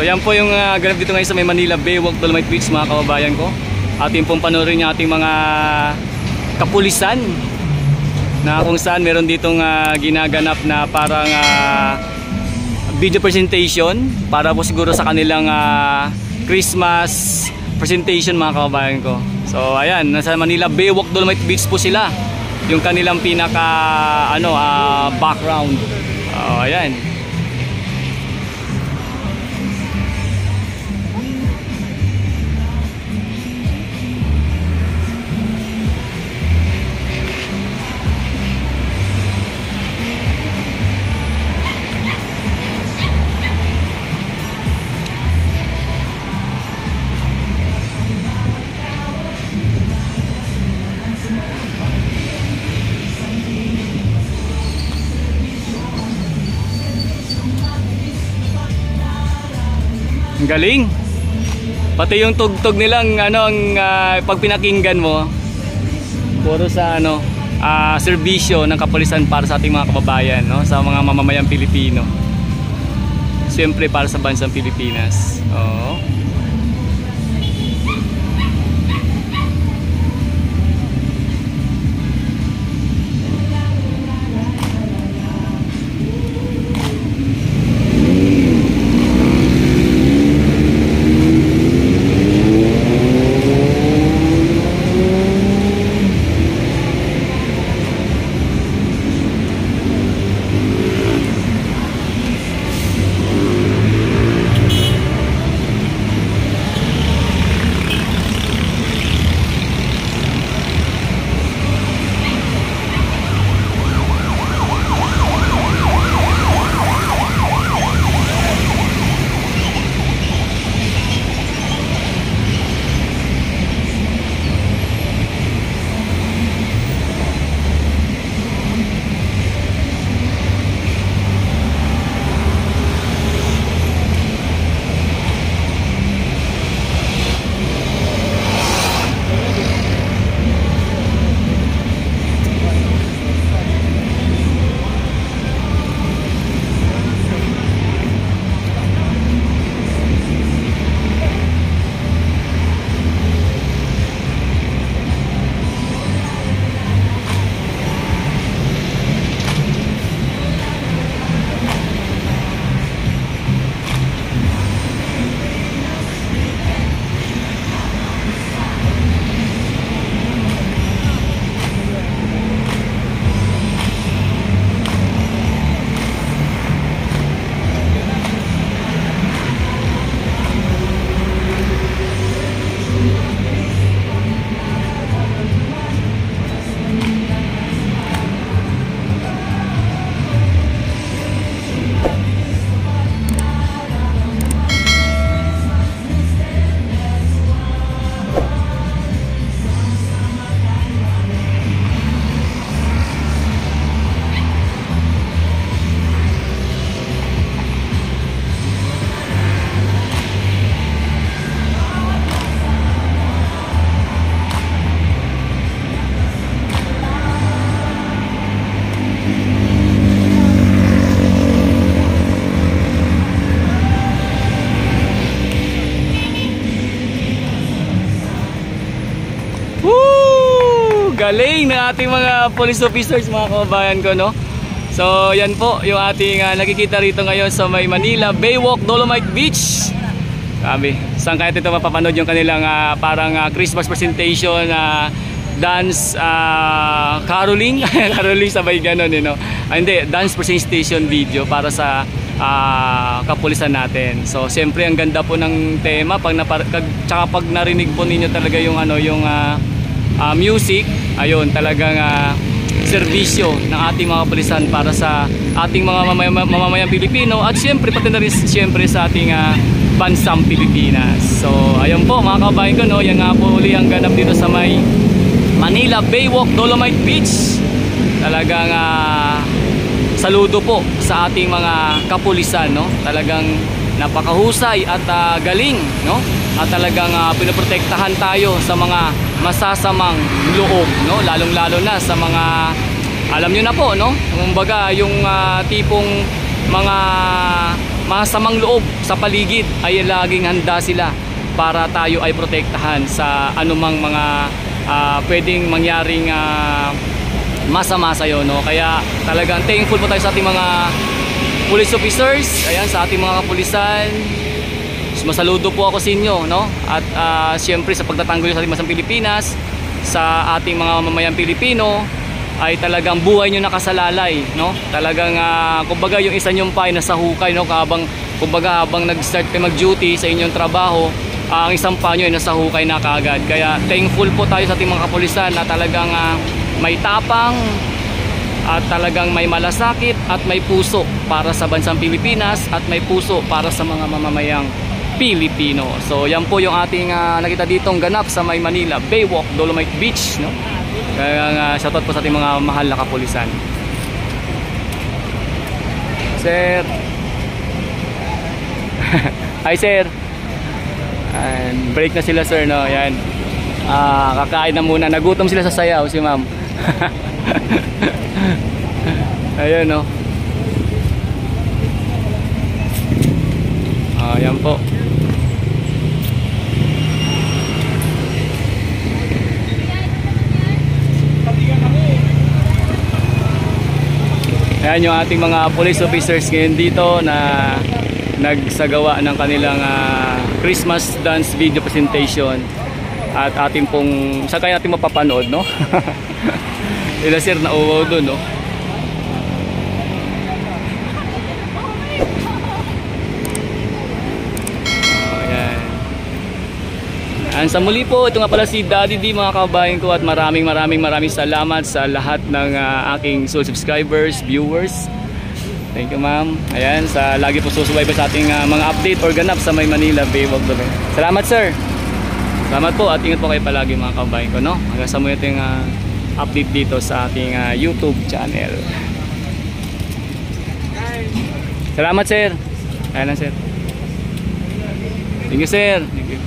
So yan po yung ganap dito ngayon sa may Manila Baywalk Dolomite Beach mga kababayan ko. Ating pong panoorin yung ating mga kapulisan na kung saan meron ditong ginaganap na parang video presentation para po siguro sa kanilang Christmas presentation mga kababayan ko. So ayan, nasa Manila Baywalk Dolomite Beach po sila. Yung kanilang pinaka background. Ayan. Ang galing. Pati yung tugtog nilang pag pinakinggan mo, puro sa serbisyo ng kapulisan para sa ating mga kababayan, no? Sa mga mamamayang Pilipino. Siyempre para sa bansang Pilipinas. Oo. Galing ng ating mga police officers mga kababayan ko, no? So yan po yung ating nakikita rito ngayon sa may Manila Baywalk Dolomite Beach. Sabi, saan kaya ito mapapanood yung kanilang parang Christmas presentation, dance, caroling caroling sabay ganon, no? Hindi, dance presentation video para sa kapulisan natin. So siyempre ang ganda po ng tema tsaka pag narinig po ninyo talaga yung music, ayun talagang serbisyo ng ating mga kapulisan para sa ating mga mamamayang Pilipino at siyempre pati na rin siyempre sa ating bansang Pilipinas. So ayun po mga kababayan ko, no, yan nga po uli ang ganap dito sa may Manila Baywalk Dolomite Beach. Talagang saludo po sa ating mga kapulisan, no? Talagang napakahusay at galing, no? At talagang pinoprotektahan tayo sa mga masasamang loob, no? Lalong-lalo na sa mga, alam nyo na po, no? Kumbaga yung tipong mga masamang loob sa paligid ay laging handa sila para tayo ay protektahan sa anumang mga pwedeng mangyaring masama sa'yo, no? Kaya talagang thankful po tayo sa ating mga police officers, ayan, sa ating mga kapulisan. Masaludo po ako sa inyo, no? At siyempre sa pagtatanggol sa ating masang Pilipinas, sa ating mga mamamayang Pilipino, ay talagang buhay nyo nakasalalay, no? Talagang kumbaga yung isa nyong pa ay nasa hukay, no? Kumbaga habang nag-start kayo mag-duty sa inyong trabaho, ang isang pa nyo ay nasa hukay na kaagad. Kaya thankful po tayo sa ating mga kapulisan na talagang may tapang at talagang may malasakit at may puso para sa bansang Pilipinas at may puso para sa mga mamamayang Pilipino. So yan po yung ating nakita ditong ganap sa may Manila Baywalk, Dolomite Beach, no? Kaya shoutout po sa ating mga mahal na kapulisan. Sir. Hi sir. And break na sila sir, no? Yan. Kakain na muna. Nagutom sila sa sayaw si ma'am. Ayun, no? Ayan po. Ayan yung ating mga police officers ngayon dito na nagsagawa ng kanilang Christmas dance video presentation. At ating pong, saan kaya natin mapapanood, no? Ila sir na uwaw dun, no? And sa muli po, ito nga pala si Daddy D, mga kababayan ko, at maraming salamat sa lahat ng aking subscribers, viewers. Thank you ma'am. Ayan, sa lagi po susubaybay sa ating mga update or ganap sa may Manila Baywalk. Salamat sir. Salamat po at ingat po kayo palagi mga kababayan ko, no? Hanggang sa muli ating update dito sa ating YouTube channel. Salamat sir. Ayan lang sir. Thank you sir. Thank you.